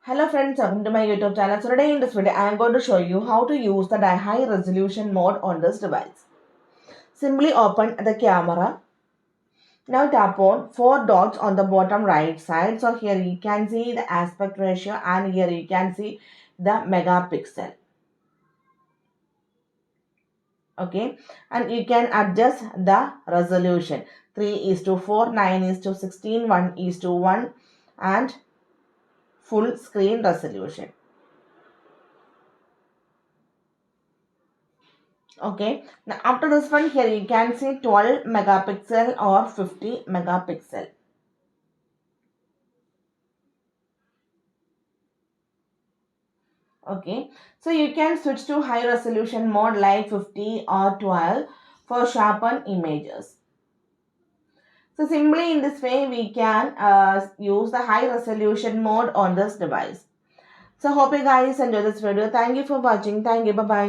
Hello friends, welcome to my YouTube channel. So today in this video, I am going to show you how to use the high resolution mode on this device. Simply open the camera. Now tap on 4 dots on the bottom right side. So here you can see the aspect ratio and here you can see the megapixel. Okay, and you can adjust the resolution 3:4, 9:16, 1:1 and full screen resolution. Okay, now after this one, here you can see 12 megapixel or 50 megapixel. Okay, so you can switch to high resolution mode like 50 or 12 for sharpen images. So simply in this way we can use the high resolution mode on this device. So hope you guys enjoy this video. Thank you for watching. Thank you. Bye bye.